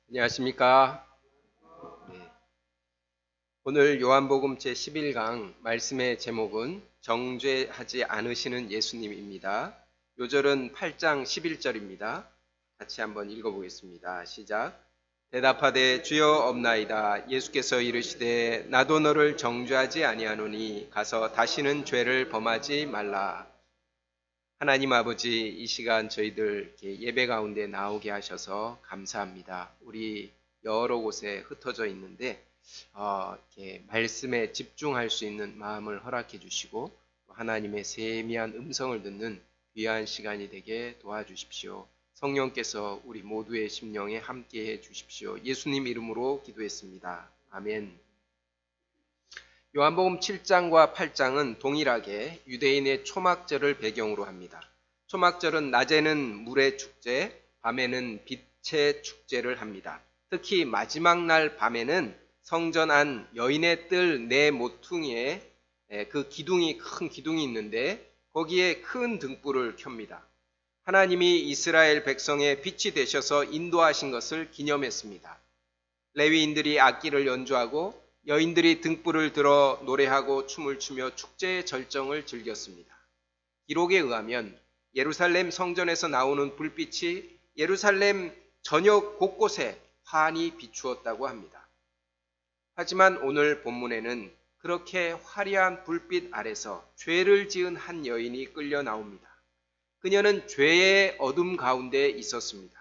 안녕하십니까? 네. 오늘 요한복음 제11강 말씀의 제목은 정죄하지 않으시는 예수님입니다. 요절은 8장 11절입니다. 같이 한번 읽어보겠습니다. 시작. 대답하되 주여 없나이다. 예수께서 이르시되 나도 너를 정죄하지 아니하노니 가서 다시는 죄를 범하지 말라. 하나님 아버지, 이 시간 저희들 이렇게 예배 가운데 나오게 하셔서 감사합니다. 우리 여러 곳에 흩어져 있는데 이렇게 말씀에 집중할 수 있는 마음을 허락해 주시고 하나님의 세미한 음성을 듣는 귀한 시간이 되게 도와주십시오. 성령께서 우리 모두의 심령에 함께해 주십시오. 예수님 이름으로 기도했습니다. 아멘. 요한복음 7장과 8장은 동일하게 유대인의 초막절을 배경으로 합니다. 초막절은 낮에는 물의 축제, 밤에는 빛의 축제를 합니다. 특히 마지막 날 밤에는 성전 안 여인의 뜰 네 모퉁이에 그 기둥이 큰 기둥이 있는데 거기에 큰 등불을 켭니다. 하나님이 이스라엘 백성의 빛이 되셔서 인도하신 것을 기념했습니다. 레위인들이 악기를 연주하고 여인들이 등불을 들어 노래하고 춤을 추며 축제의 절정을 즐겼습니다. 기록에 의하면 예루살렘 성전에서 나오는 불빛이 예루살렘 전역 곳곳에 환히 비추었다고 합니다. 하지만 오늘 본문에는 그렇게 화려한 불빛 아래서 죄를 지은 한 여인이 끌려 나옵니다. 그녀는 죄의 어둠 가운데 있었습니다.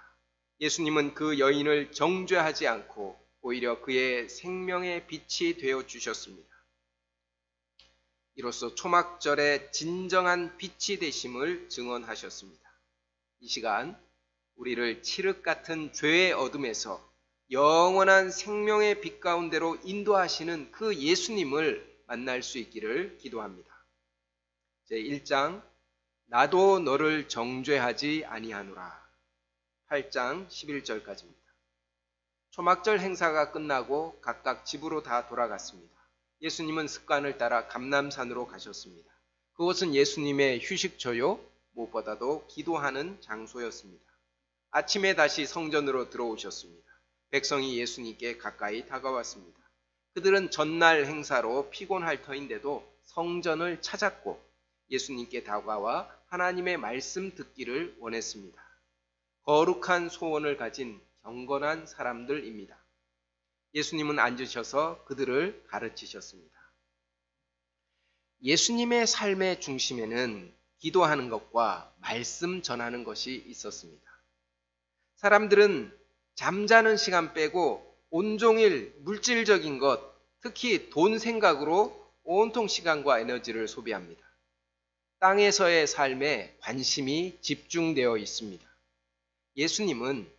예수님은 그 여인을 정죄하지 않고 오히려 그의 생명의 빛이 되어 주셨습니다. 이로써 초막절의 진정한 빛이 되심을 증언하셨습니다. 이 시간 우리를 칠흑 같은 죄의 어둠에서 영원한 생명의 빛 가운데로 인도하시는 그 예수님을 만날 수 있기를 기도합니다. 제1장 나도 너를 정죄하지 아니하노라. 8장 11절까지입니다. 초막절 행사가 끝나고 각각 집으로 다 돌아갔습니다. 예수님은 습관을 따라 감람산으로 가셨습니다. 그곳은 예수님의 휴식처요, 무엇보다도 기도하는 장소였습니다. 아침에 다시 성전으로 들어오셨습니다. 백성이 예수님께 가까이 다가왔습니다. 그들은 전날 행사로 피곤할 터인데도 성전을 찾았고 예수님께 다가와 하나님의 말씀 듣기를 원했습니다. 거룩한 소원을 가진 경건한 사람들입니다. 예수님은 앉으셔서 그들을 가르치셨습니다. 예수님의 삶의 중심에는 기도하는 것과 말씀 전하는 것이 있었습니다. 사람들은 잠자는 시간 빼고 온종일 물질적인 것, 특히 돈 생각으로 온통 시간과 에너지를 소비합니다. 땅에서의 삶에 관심이 집중되어 있습니다. 예수님은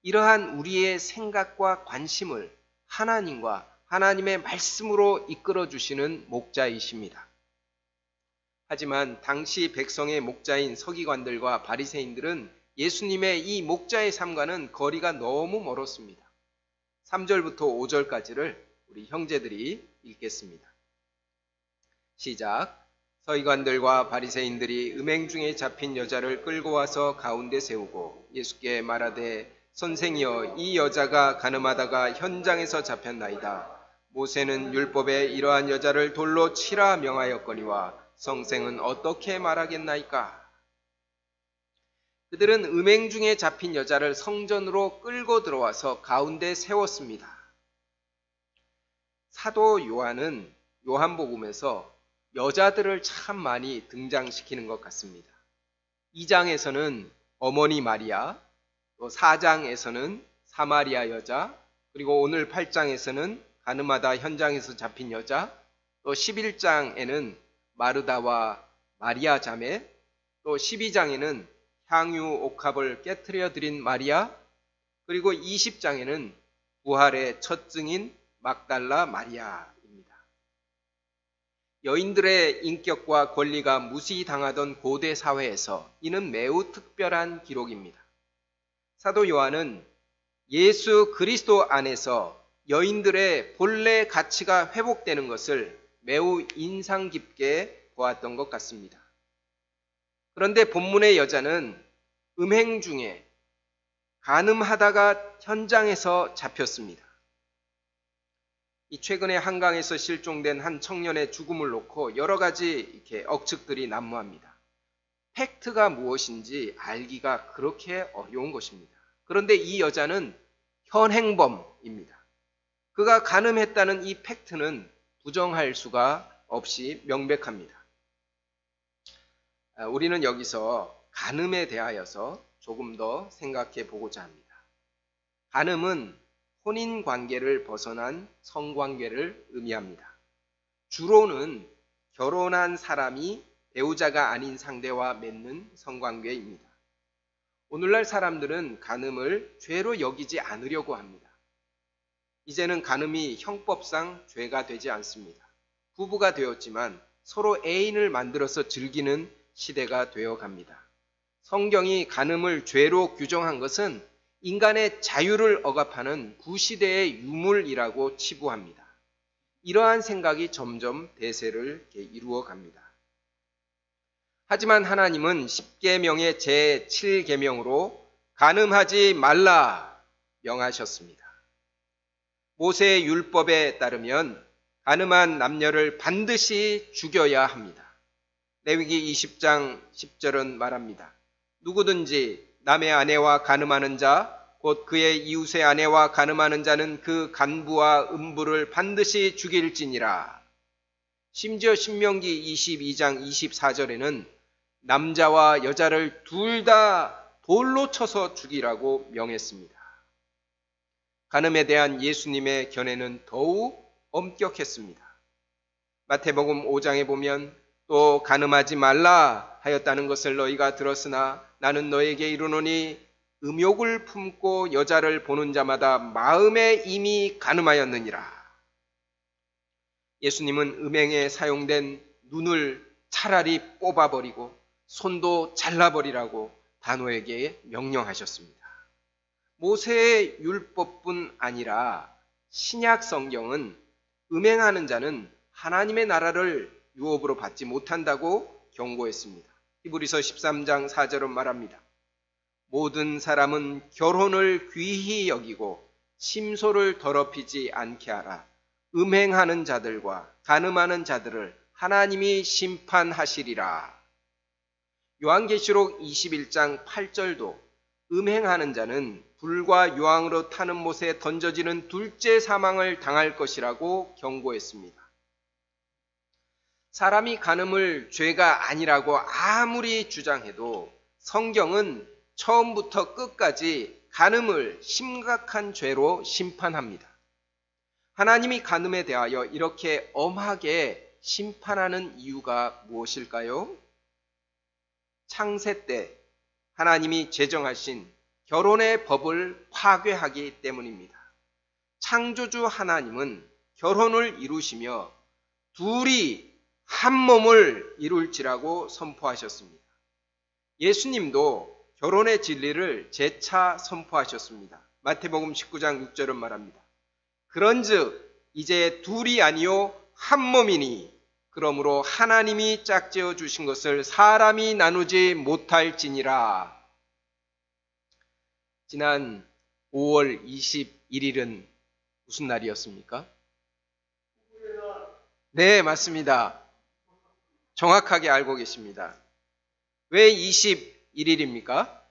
이러한 우리의 생각과 관심을 하나님과 하나님의 말씀으로 이끌어 주시는 목자이십니다. 하지만 당시 백성의 목자인 서기관들과 바리새인들은 예수님의 이 목자의 삶과는 거리가 너무 멀었습니다. 3절부터 5절까지를 우리 형제들이 읽겠습니다. 시작. 서기관들과 바리새인들이 음행 중에 잡힌 여자를 끌고 와서 가운데 세우고 예수께 말하되 선생이여 이 여자가 간음하다가 현장에서 잡혔나이다. 모세는 율법에 이러한 여자를 돌로 치라 명하였거니와 성생은 어떻게 말하겠나이까? 그들은 음행 중에 잡힌 여자를 성전으로 끌고 들어와서 가운데 세웠습니다. 사도 요한은 요한복음에서 여자들을 참 많이 등장시키는 것 같습니다. 2장에서는 어머니 마리아, 또 4장에서는 사마리아 여자, 그리고 오늘 8장에서는 가늠하다 현장에서 잡힌 여자, 또 11장에는 마르다와 마리아 자매, 또 12장에는 향유 옥합을 깨트려 드린 마리아, 그리고 20장에는 부활의 첫 증인 막달라 마리아입니다. 여인들의 인격과 권리가 무시당하던 고대 사회에서 이는 매우 특별한 기록입니다. 사도 요한은 예수 그리스도 안에서 여인들의 본래 가치가 회복되는 것을 매우 인상 깊게 보았던 것 같습니다. 그런데 본문의 여자는 음행 중에 간음하다가 현장에서 잡혔습니다. 이 최근에 한강에서 실종된 한 청년의 죽음을 놓고 여러 가지 이렇게 억측들이 난무합니다. 팩트가 무엇인지 알기가 그렇게 어려운 것입니다. 그런데 이 여자는 현행범입니다. 그가 간음했다는 이 팩트는 부정할 수가 없이 명백합니다. 우리는 여기서 간음에 대하여서 조금 더 생각해 보고자 합니다. 간음은 혼인 관계를 벗어난 성관계를 의미합니다. 주로는 결혼한 사람이 배우자가 아닌 상대와 맺는 성관계입니다. 오늘날 사람들은 간음을 죄로 여기지 않으려고 합니다. 이제는 간음이 형법상 죄가 되지 않습니다. 부부가 되었지만 서로 애인을 만들어서 즐기는 시대가 되어 갑니다. 성경이 간음을 죄로 규정한 것은 인간의 자유를 억압하는 구시대의 유물이라고 치부합니다. 이러한 생각이 점점 대세를 이루어 갑니다. 하지만 하나님은 10계명의 제7계명으로 간음하지 말라 명하셨습니다. 모세의 율법에 따르면 간음한 남녀를 반드시 죽여야 합니다. 레위기 20장 10절은 말합니다. 누구든지 남의 아내와 간음하는 자, 곧 그의 이웃의 아내와 간음하는 자는 그 간부와 음부를 반드시 죽일지니라. 심지어 신명기 22장 24절에는 남자와 여자를 둘 다 돌로 쳐서 죽이라고 명했습니다. 간음에 대한 예수님의 견해는 더욱 엄격했습니다. 마태복음 5장에 보면 또 간음하지 말라 하였다는 것을 너희가 들었으나 나는 너에게 이르노니 음욕을 품고 여자를 보는 자마다 마음에 이미 간음하였느니라. 예수님은 음행에 사용된 눈을 차라리 뽑아버리고 손도 잘라버리라고 단호하게 명령하셨습니다. 모세의 율법뿐 아니라 신약 성경은 음행하는 자는 하나님의 나라를 유업으로 받지 못한다고 경고했습니다. 히브리서 13장 4절은 말합니다. 모든 사람은 결혼을 귀히 여기고 심소를 더럽히지 않게 하라. 음행하는 자들과 간음하는 자들을 하나님이 심판하시리라. 요한계시록 21장 8절도 음행하는 자는 불과 유황으로 타는 못에 던져지는 둘째 사망을 당할 것이라고 경고했습니다. 사람이 간음을 죄가 아니라고 아무리 주장해도 성경은 처음부터 끝까지 간음을 심각한 죄로 심판합니다. 하나님이 간음에 대하여 이렇게 엄하게 심판하는 이유가 무엇일까요? 창세 때 하나님이 제정하신 결혼의 법을 파괴하기 때문입니다. 창조주 하나님은 결혼을 이루시며 둘이 한 몸을 이룰지라고 선포하셨습니다. 예수님도 결혼의 진리를 재차 선포하셨습니다. 마태복음 19장 6절은 말합니다. 그런즉 이제 둘이 아니요 한 몸이니 그러므로 하나님이 짝지어 주신 것을 사람이 나누지 못할지니라. 지난 5월 21일은 무슨 날이었습니까? 네, 맞습니다. 정확하게 알고 계십니다. 왜 21일입니까?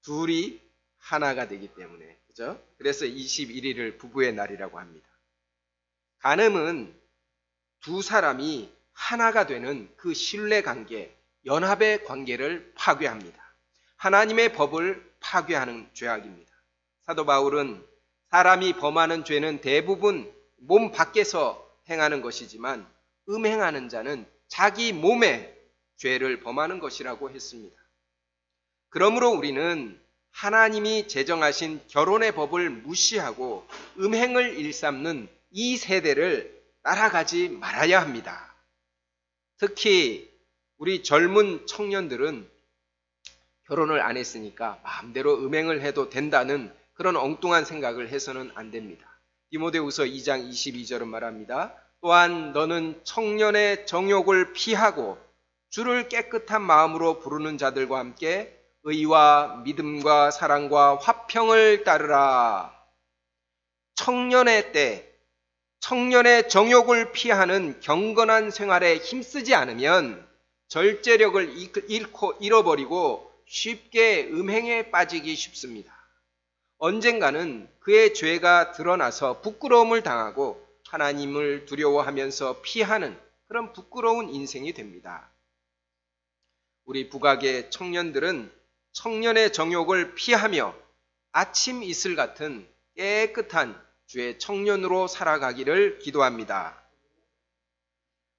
둘이 하나가 되기 때문에, 그죠? 그래서 21일을 부부의 날이라고 합니다. 간음은 두 사람이 하나가 되는 그 신뢰 관계, 연합의 관계를 파괴합니다. 하나님의 법을 파괴하는 죄악입니다. 사도 바울은 사람이 범하는 죄는 대부분 몸 밖에서 행하는 것이지만 음행하는 자는 자기 몸에 죄를 범하는 것이라고 했습니다. 그러므로 우리는 하나님이 제정하신 결혼의 법을 무시하고 음행을 일삼는 이 세대를 따라가지 말아야 합니다. 특히 우리 젊은 청년들은 결혼을 안 했으니까 마음대로 음행을 해도 된다는 그런 엉뚱한 생각을 해서는 안 됩니다. 디모데후서 2장 22절은 말합니다. 또한 너는 청년의 정욕을 피하고 주를 깨끗한 마음으로 부르는 자들과 함께 의와 믿음과 사랑과 화평을 따르라. 청년의 때, 청년의 정욕을 피하는 경건한 생활에 힘쓰지 않으면 절제력을 잃어버리고 쉽게 음행에 빠지기 쉽습니다. 언젠가는 그의 죄가 드러나서 부끄러움을 당하고 하나님을 두려워하면서 피하는 그런 부끄러운 인생이 됩니다. 우리 북악의 청년들은 청년의 정욕을 피하며 아침 이슬 같은 깨끗한 주의 청년으로 살아가기를 기도합니다.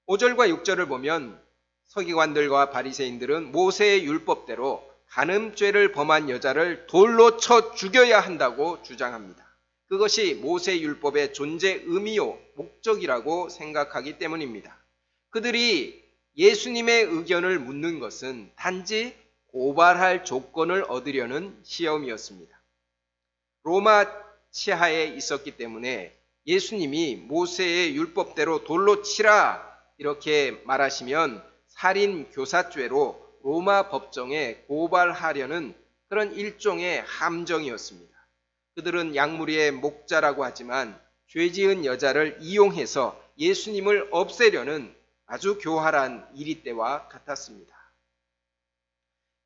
5절과 6절을 보면 서기관들과 바리새인들은 모세의 율법대로 간음죄를 범한 여자를 돌로 쳐 죽여야 한다고 주장합니다. 그것이 모세 율법의 존재 의미요 목적이라고 생각하기 때문입니다. 그들이 예수님의 의견을 묻는 것은 단지 고발할 조건을 얻으려는 시험이었습니다. 로마 치하에 있었기 때문에 예수님이 모세의 율법대로 돌로 치라 이렇게 말하시면 살인 교사죄로 로마 법정에 고발하려는 그런 일종의 함정이었습니다. 그들은 양무리의 목자라고 하지만 죄 지은 여자를 이용해서 예수님을 없애려는 아주 교활한 일이때와 같았습니다.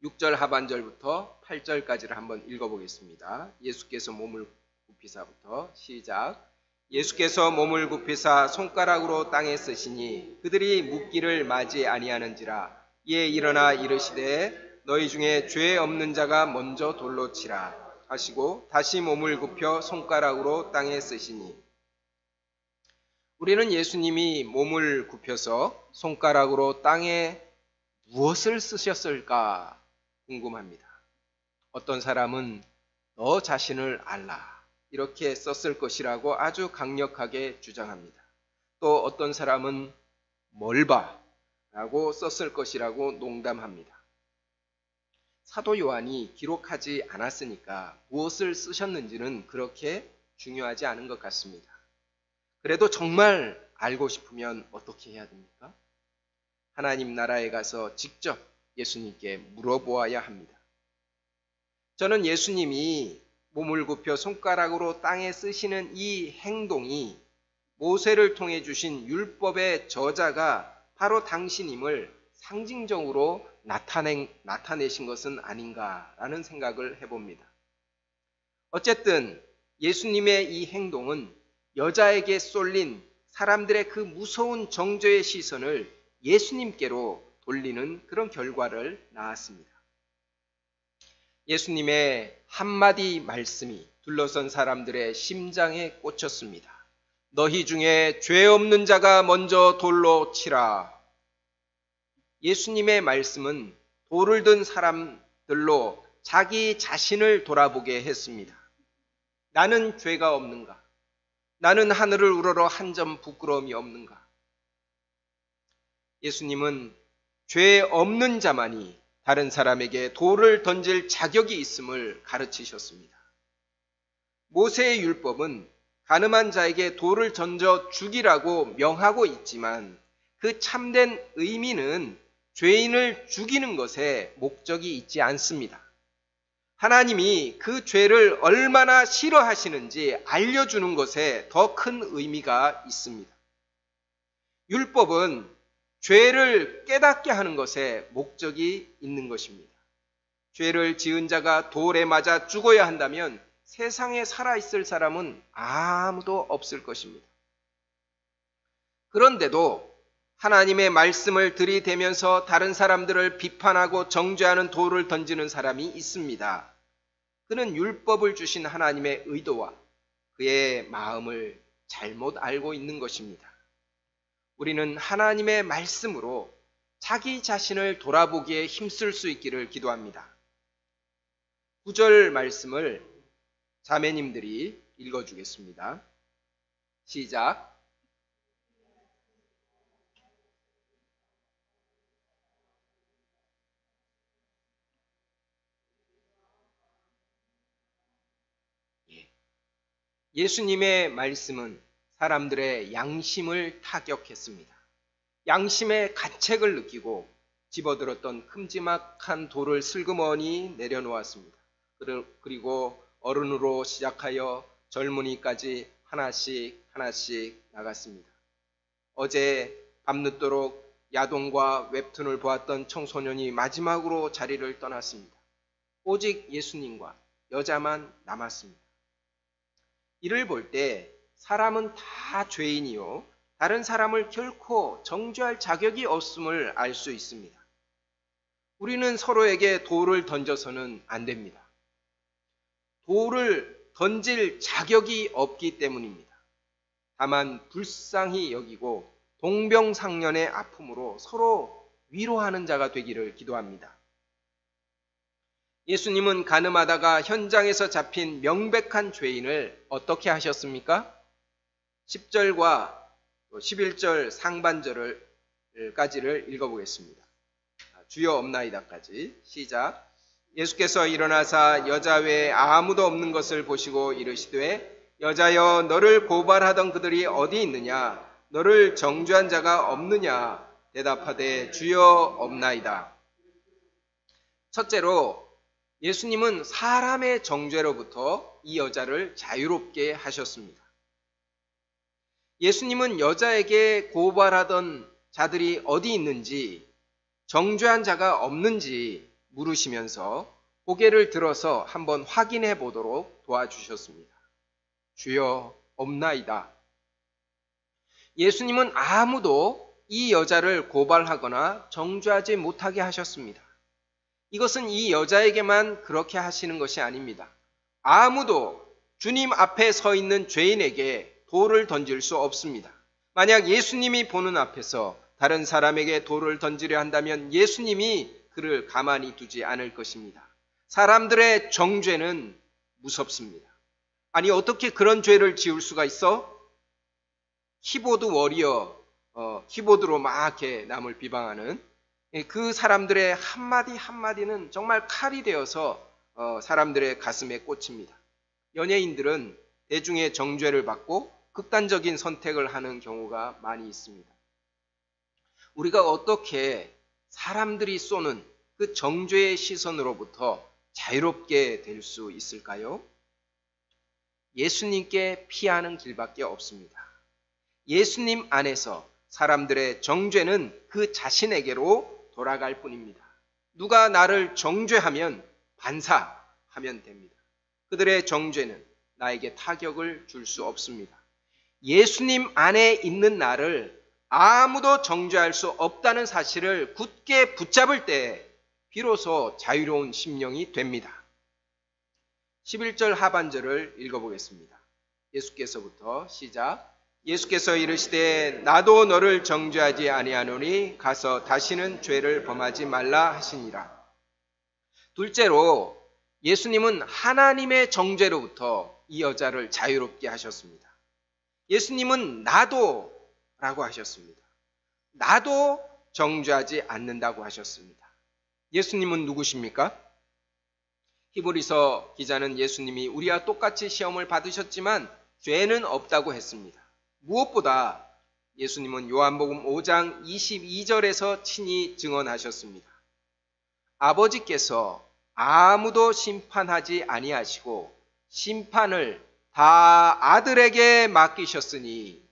6절 하반절부터 8절까지를 한번 읽어보겠습니다. 예수께서 몸을 굽히사부터 시작. 예수께서 몸을 굽히사 손가락으로 땅에 쓰시니 그들이 묻기를 맞이 아니하는지라. 이에 일어나 이르시되 너희 중에 죄 없는 자가 먼저 돌로 치라 하시고 다시 몸을 굽혀 손가락으로 땅에 쓰시니. 우리는 예수님이 몸을 굽혀서 손가락으로 땅에 무엇을 쓰셨을까 궁금합니다. 어떤 사람은 너 자신을 알라 이렇게 썼을 것이라고 아주 강력하게 주장합니다. 또 어떤 사람은 뭘 봐 라고 썼을 것이라고 농담합니다. 사도 요한이 기록하지 않았으니까 무엇을 쓰셨는지는 그렇게 중요하지 않은 것 같습니다. 그래도 정말 알고 싶으면 어떻게 해야 됩니까? 하나님 나라에 가서 직접 예수님께 물어보아야 합니다. 저는 예수님이 몸을 굽혀 손가락으로 땅에 쓰시는 이 행동이 모세를 통해 주신 율법의 저자가 바로 당신임을 상징적으로 나타내신 것은 아닌가라는 생각을 해봅니다. 어쨌든 예수님의 이 행동은 여자에게 쏠린 사람들의 그 무서운 정죄의 시선을 예수님께로 돌리는 그런 결과를 낳았습니다. 예수님의 한마디 말씀이 둘러선 사람들의 심장에 꽂혔습니다. 너희 중에 죄 없는 자가 먼저 돌로 치라. 예수님의 말씀은 돌을 든 사람들로 자기 자신을 돌아보게 했습니다. 나는 죄가 없는가? 나는 하늘을 우러러 한 점 부끄러움이 없는가? 예수님은 죄 없는 자만이 다른 사람에게 돌을 던질 자격이 있음을 가르치셨습니다. 모세의 율법은 가늠한 자에게 돌을 던져 죽이라고 명하고 있지만 그 참된 의미는 죄인을 죽이는 것에 목적이 있지 않습니다. 하나님이 그 죄를 얼마나 싫어하시는지 알려주는 것에 더 큰 의미가 있습니다. 율법은 죄를 깨닫게 하는 것에 목적이 있는 것입니다. 죄를 지은 자가 돌에 맞아 죽어야 한다면 세상에 살아있을 사람은 아무도 없을 것입니다. 그런데도 하나님의 말씀을 들이대면서 다른 사람들을 비판하고 정죄하는 돌을 던지는 사람이 있습니다. 그는 율법을 주신 하나님의 의도와 그의 마음을 잘못 알고 있는 것입니다. 우리는 하나님의 말씀으로 자기 자신을 돌아보기에 힘쓸 수 있기를 기도합니다. 9절 말씀을 자매님들이 읽어주겠습니다. 시작. 예수님의 말씀은 사람들의 양심을 타격했습니다. 양심의 가책을 느끼고 집어들었던 큼지막한 돌을 슬그머니 내려놓았습니다. 그리고 어른으로 시작하여 젊은이까지 하나씩 하나씩 나갔습니다. 어제 밤늦도록 야동과 웹툰을 보았던 청소년이 마지막으로 자리를 떠났습니다. 오직 예수님과 여자만 남았습니다. 이를 볼 때 사람은 다 죄인이요 다른 사람을 결코 정죄할 자격이 없음을 알 수 있습니다. 우리는 서로에게 돌을 던져서는 안 됩니다. 돌을 던질 자격이 없기 때문입니다. 다만 불쌍히 여기고 동병상련의 아픔으로 서로 위로하는 자가 되기를 기도합니다. 예수님은 가늠하다가 현장에서 잡힌 명백한 죄인을 어떻게 하셨습니까? 10절과 11절 상반절까지를 읽어보겠습니다. 주여 없나이다까지 시작. 예수께서 일어나사 여자 외에 아무도 없는 것을 보시고 이르시되 여자여 너를 고발하던 그들이 어디 있느냐 너를 정죄한 자가 없느냐 대답하되 주여 없나이다. 첫째로 예수님은 사람의 정죄로부터 이 여자를 자유롭게 하셨습니다. 예수님은 여자에게 고발하던 자들이 어디 있는지 정죄한 자가 없는지 물으시면서 고개를 들어서 한번 확인해 보도록 도와주셨습니다. 주여 없나이다. 예수님은 아무도 이 여자를 고발하거나 정죄하지 못하게 하셨습니다. 이것은 이 여자에게만 그렇게 하시는 것이 아닙니다. 아무도 주님 앞에 서 있는 죄인에게 돌을 던질 수 없습니다. 만약 예수님이 보는 앞에서 다른 사람에게 돌을 던지려 한다면 예수님이 그를 가만히 두지 않을 것입니다. 사람들의 정죄는 무섭습니다. 아니 어떻게 그런 죄를 지을 수가 있어? 키보드 워리어, 키보드로 막 이렇게 남을 비방하는 그 사람들의 한마디 한마디는 정말 칼이 되어서 사람들의 가슴에 꽂힙니다. 연예인들은 대중의 정죄를 받고 극단적인 선택을 하는 경우가 많이 있습니다. 우리가 어떻게 사람들이 쏘는 그 정죄의 시선으로부터 자유롭게 될 수 있을까요? 예수님께 피하는 길밖에 없습니다. 예수님 안에서 사람들의 정죄는 그 자신에게로 돌아갈 뿐입니다. 누가 나를 정죄하면 반사하면 됩니다. 그들의 정죄는 나에게 타격을 줄 수 없습니다. 예수님 안에 있는 나를 아무도 정죄할 수 없다는 사실을 굳게 붙잡을 때 비로소 자유로운 심령이 됩니다. 11절 하반절을 읽어보겠습니다. 예수께서부터 시작. 예수께서 이르시되 나도 너를 정죄하지 아니하노니 가서 다시는 죄를 범하지 말라 하시니라. 둘째로 예수님은 하나님의 정죄로부터 이 여자를 자유롭게 하셨습니다. 예수님은 나도 라고 하셨습니다. 나도 정죄하지 않는다고 하셨습니다. 예수님은 누구십니까? 히브리서 기자는 예수님이 우리와 똑같이 시험을 받으셨지만 죄는 없다고 했습니다. 무엇보다 예수님은 요한복음 5장 22절에서 친히 증언하셨습니다. 아버지께서 아무도 심판하지 아니하시고 심판을 다 아들에게 맡기셨으니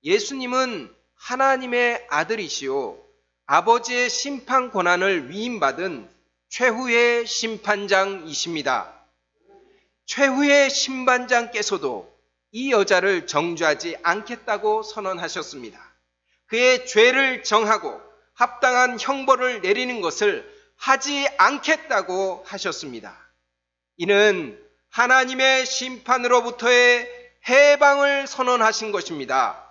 예수님은 하나님의 아들이시요 아버지의 심판 권한을 위임받은 최후의 심판장이십니다. 최후의 심판장께서도 이 여자를 정죄하지 않겠다고 선언하셨습니다. 그의 죄를 정하고 합당한 형벌을 내리는 것을 하지 않겠다고 하셨습니다. 이는 하나님의 심판으로부터의 해방을 선언하신 것입니다.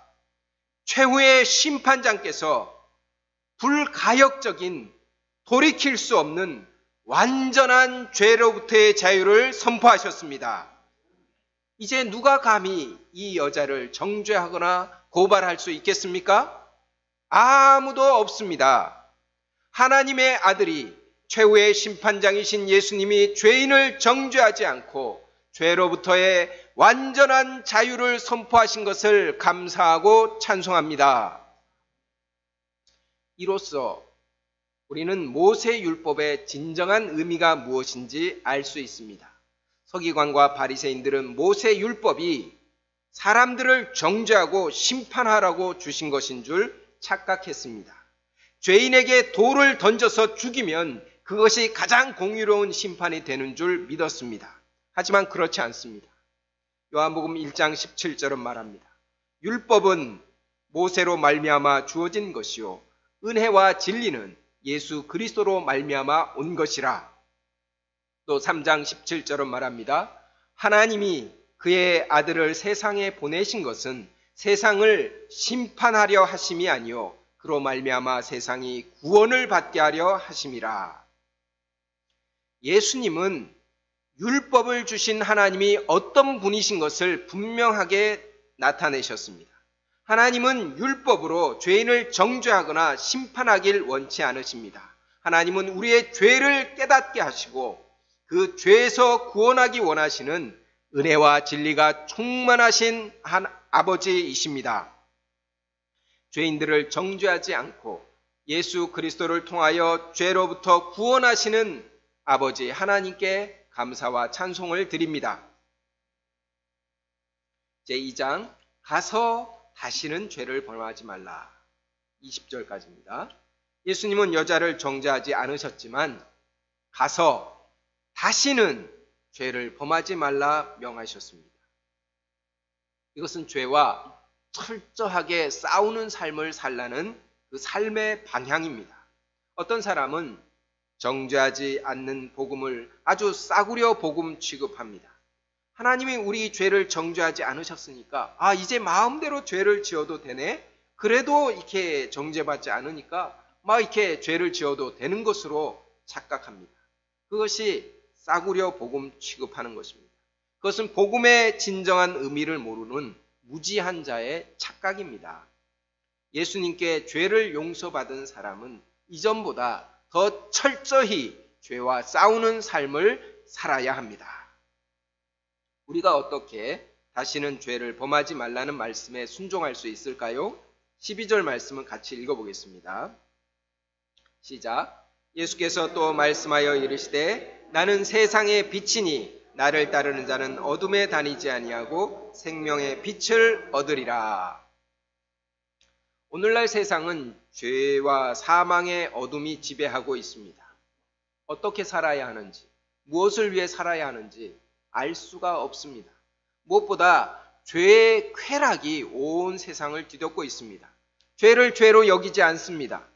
최후의 심판장께서 불가역적인 돌이킬 수 없는 완전한 죄로부터의 자유를 선포하셨습니다. 이제 누가 감히 이 여자를 정죄하거나 고발할 수 있겠습니까? 아무도 없습니다. 하나님의 아들이 최후의 심판장이신 예수님이 죄인을 정죄하지 않고 죄로부터의 완전한 자유를 선포하신 것을 감사하고 찬송합니다. 이로써 우리는 모세 율법의 진정한 의미가 무엇인지 알 수 있습니다. 서기관과 바리새인들은 모세 율법이 사람들을 정죄하고 심판하라고 주신 것인 줄 착각했습니다. 죄인에게 돌을 던져서 죽이면 그것이 가장 공의로운 심판이 되는 줄 믿었습니다. 하지만 그렇지 않습니다. 요한복음 1장 17절은 말합니다. 율법은 모세로 말미암아 주어진 것이요 은혜와 진리는 예수 그리스도로 말미암아 온 것이라. 또 3장 17절은 말합니다. 하나님이 그의 아들을 세상에 보내신 것은 세상을 심판하려 하심이 아니요 그로 말미암아 세상이 구원을 받게 하려 하심이라. 예수님은 율법을 주신 하나님이 어떤 분이신 것을 분명하게 나타내셨습니다. 하나님은 율법으로 죄인을 정죄하거나 심판하길 원치 않으십니다. 하나님은 우리의 죄를 깨닫게 하시고 그 죄에서 구원하기 원하시는 은혜와 진리가 충만하신 한 아버지이십니다. 죄인들을 정죄하지 않고 예수 그리스도를 통하여 죄로부터 구원하시는 아버지 하나님께 감사와 찬송을 드립니다. 제2장 가서 다시는 죄를 범하지 말라. 20절까지입니다. 예수님은 여자를 정죄하지 않으셨지만 가서 다시는 죄를 범하지 말라 명하셨습니다. 이것은 죄와 철저하게 싸우는 삶을 살라는 그 삶의 방향입니다. 어떤 사람은 정죄하지 않는 복음을 아주 싸구려 복음 취급합니다. 하나님이 우리 죄를 정죄하지 않으셨으니까 이제 마음대로 죄를 지어도 되네? 그래도 이렇게 정죄받지 않으니까 막 이렇게 죄를 지어도 되는 것으로 착각합니다. 그것이 싸구려 복음 취급하는 것입니다. 그것은 복음의 진정한 의미를 모르는 무지한 자의 착각입니다. 예수님께 죄를 용서받은 사람은 이전보다 더 철저히 죄와 싸우는 삶을 살아야 합니다. 우리가 어떻게 다시는 죄를 범하지 말라는 말씀에 순종할 수 있을까요? 12절 말씀은 같이 읽어보겠습니다. 시작. 예수께서 또 말씀하여 이르시되 나는 세상의 빛이니 나를 따르는 자는 어둠에 다니지 아니하고 생명의 빛을 얻으리라. 오늘날 세상은 죄와 사망의 어둠이 지배하고 있습니다. 어떻게 살아야 하는지, 무엇을 위해 살아야 하는지 알 수가 없습니다. 무엇보다 죄의 쾌락이 온 세상을 뒤덮고 있습니다. 죄를 죄로 여기지 않습니다.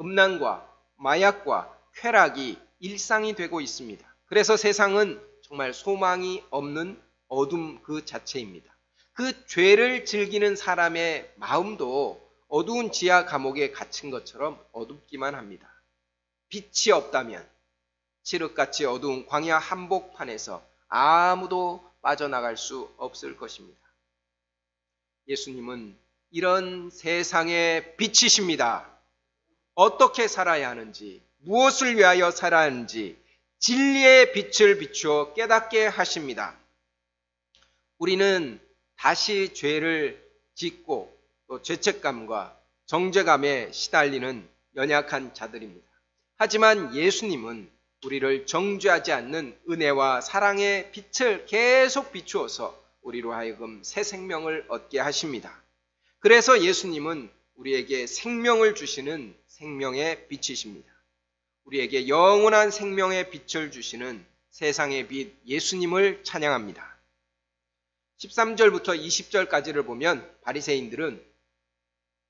음란과 마약과 쾌락이 일상이 되고 있습니다. 그래서 세상은 정말 소망이 없는 어둠 그 자체입니다. 그 죄를 즐기는 사람의 마음도 어두운 지하 감옥에 갇힌 것처럼 어둡기만 합니다. 빛이 없다면 칠흑같이 어두운 광야 한복판에서 아무도 빠져나갈 수 없을 것입니다. 예수님은 이런 세상의 빛이십니다. 어떻게 살아야 하는지, 무엇을 위하여 살아야 하는지 진리의 빛을 비추어 깨닫게 하십니다. 우리는 다시 죄를 짓고 또 죄책감과 정죄감에 시달리는 연약한 자들입니다. 하지만 예수님은 우리를 정죄하지 않는 은혜와 사랑의 빛을 계속 비추어서 우리로 하여금 새 생명을 얻게 하십니다. 그래서 예수님은 우리에게 생명을 주시는 생명의 빛이십니다. 우리에게 영원한 생명의 빛을 주시는 세상의 빛 예수님을 찬양합니다. 13절부터 20절까지를 보면 바리새인들은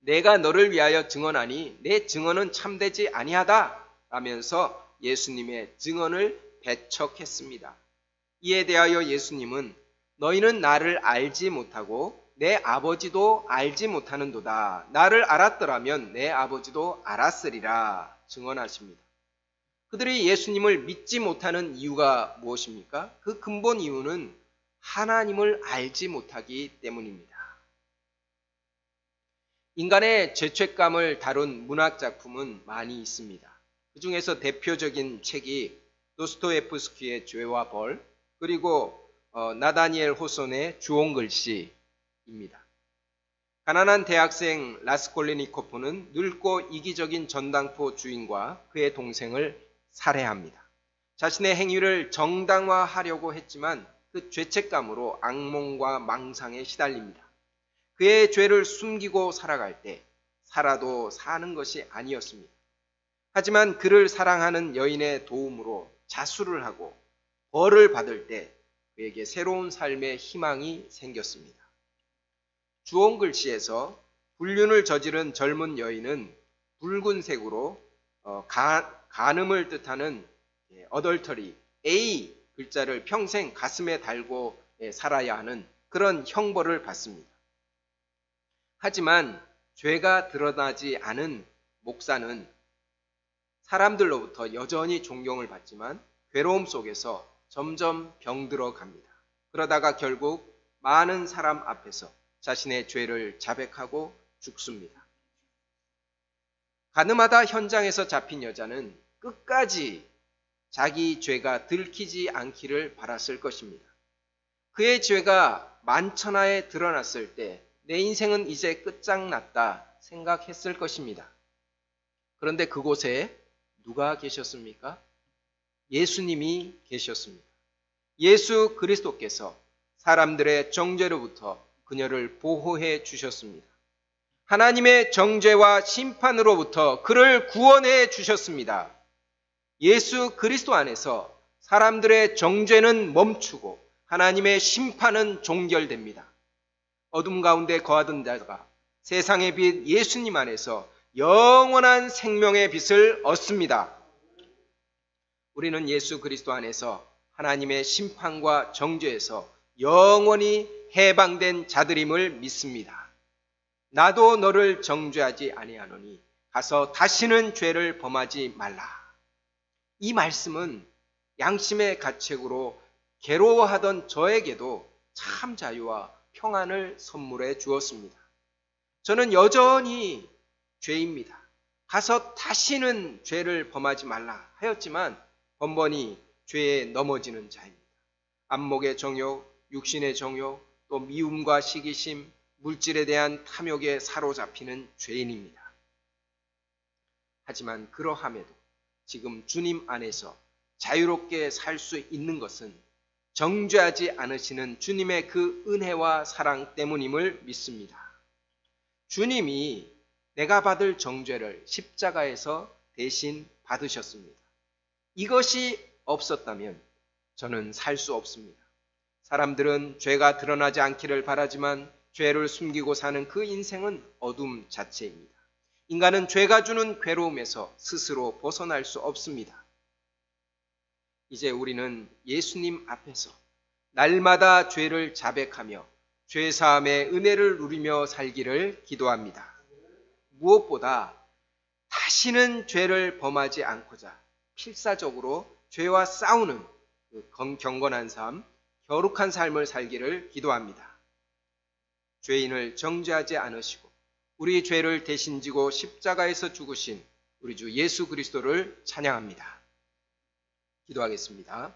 내가 너를 위하여 증언하니 내 증언은 참되지 아니하다 라면서 예수님의 증언을 배척했습니다. 이에 대하여 예수님은 너희는 나를 알지 못하고 내 아버지도 알지 못하는도다. 나를 알았더라면 내 아버지도 알았으리라 증언하십니다. 그들이 예수님을 믿지 못하는 이유가 무엇입니까? 그 근본 이유는 하나님을 알지 못하기 때문입니다. 인간의 죄책감을 다룬 문학 작품은 많이 있습니다. 그 중에서 대표적인 책이 도스토옙스키의 죄와 벌, 그리고 나다니엘 호손의 주홍글씨입니다. 가난한 대학생 라스콜레니코프는 늙고 이기적인 전당포 주인과 그의 동생을 살해합니다. 자신의 행위를 정당화하려고 했지만 그 죄책감으로 악몽과 망상에 시달립니다. 그의 죄를 숨기고 살아갈 때 살아도 사는 것이 아니었습니다. 하지만 그를 사랑하는 여인의 도움으로 자수를 하고 벌을 받을 때 그에게 새로운 삶의 희망이 생겼습니다. 주온 글씨에서 불륜을 저지른 젊은 여인은 붉은색으로 간음을 뜻하는 어덜터리, A 글자를 평생 가슴에 달고 살아야 하는 그런 형벌을 받습니다. 하지만 죄가 드러나지 않은 목사는 사람들로부터 여전히 존경을 받지만 괴로움 속에서 점점 병들어 갑니다. 그러다가 결국 많은 사람 앞에서 자신의 죄를 자백하고 죽습니다. 가늠하다 현장에서 잡힌 여자는 끝까지 자기 죄가 들키지 않기를 바랐을 것입니다. 그의 죄가 만천하에 드러났을 때 내 인생은 이제 끝장났다 생각했을 것입니다. 그런데 그곳에 누가 계셨습니까? 예수님이 계셨습니다. 예수 그리스도께서 사람들의 정죄로부터 그녀를 보호해 주셨습니다. 하나님의 정죄와 심판으로부터 그를 구원해 주셨습니다. 예수 그리스도 안에서 사람들의 정죄는 멈추고 하나님의 심판은 종결됩니다. 어둠 가운데 거하던 자가 세상의 빛 예수님 안에서 영원한 생명의 빛을 얻습니다. 우리는 예수 그리스도 안에서 하나님의 심판과 정죄에서 영원히 해방된 자들임을 믿습니다. 나도 너를 정죄하지 아니하노니 가서 다시는 죄를 범하지 말라. 이 말씀은 양심의 가책으로 괴로워하던 저에게도 참 자유와 평안을 선물해 주었습니다. 저는 여전히 죄입니다. 가서 다시는 죄를 범하지 말라 하였지만 번번이 죄에 넘어지는 자입니다. 안목의 정욕, 육신의 정욕, 또 미움과 시기심, 물질에 대한 탐욕에 사로잡히는 죄인입니다. 하지만 그러함에도 지금 주님 안에서 자유롭게 살 수 있는 것은 정죄하지 않으시는 주님의 그 은혜와 사랑 때문임을 믿습니다. 주님이 내가 받을 정죄를 십자가에서 대신 받으셨습니다. 이것이 없었다면 저는 살 수 없습니다. 사람들은 죄가 드러나지 않기를 바라지만 죄를 숨기고 사는 그 인생은 어둠 자체입니다. 인간은 죄가 주는 괴로움에서 스스로 벗어날 수 없습니다. 이제 우리는 예수님 앞에서 날마다 죄를 자백하며 죄사함의 은혜를 누리며 살기를 기도합니다. 무엇보다 다시는 죄를 범하지 않고자 필사적으로 죄와 싸우는 그 경건한 삶, 거룩한 삶을 살기를 기도합니다. 죄인을 정죄하지 않으시고 우리 죄를 대신 지고 십자가에서 죽으신 우리 주 예수 그리스도를 찬양합니다. 기도하겠습니다.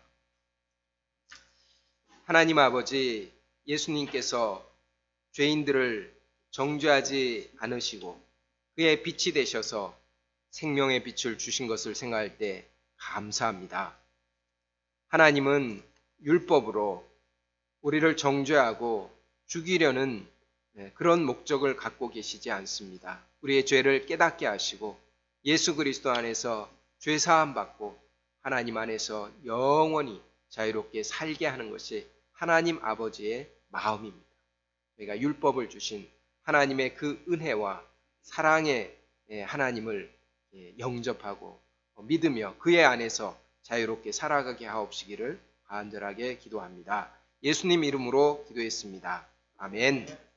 하나님 아버지, 예수님께서 죄인들을 정죄하지 않으시고 그의 빛이 되셔서 생명의 빛을 주신 것을 생각할 때 감사합니다. 하나님은 율법으로 우리를 정죄하고 죽이려는 그런 목적을 갖고 계시지 않습니다. 우리의 죄를 깨닫게 하시고 예수 그리스도 안에서 죄사함 받고 하나님 안에서 영원히 자유롭게 살게 하는 것이 하나님 아버지의 마음입니다. 우리가 율법을 주신 하나님의 그 은혜와 사랑의 하나님을 영접하고 믿으며 그의 안에서 자유롭게 살아가게 하옵시기를 간절하게 기도합니다. 예수님 이름으로 기도했습니다. 아멘.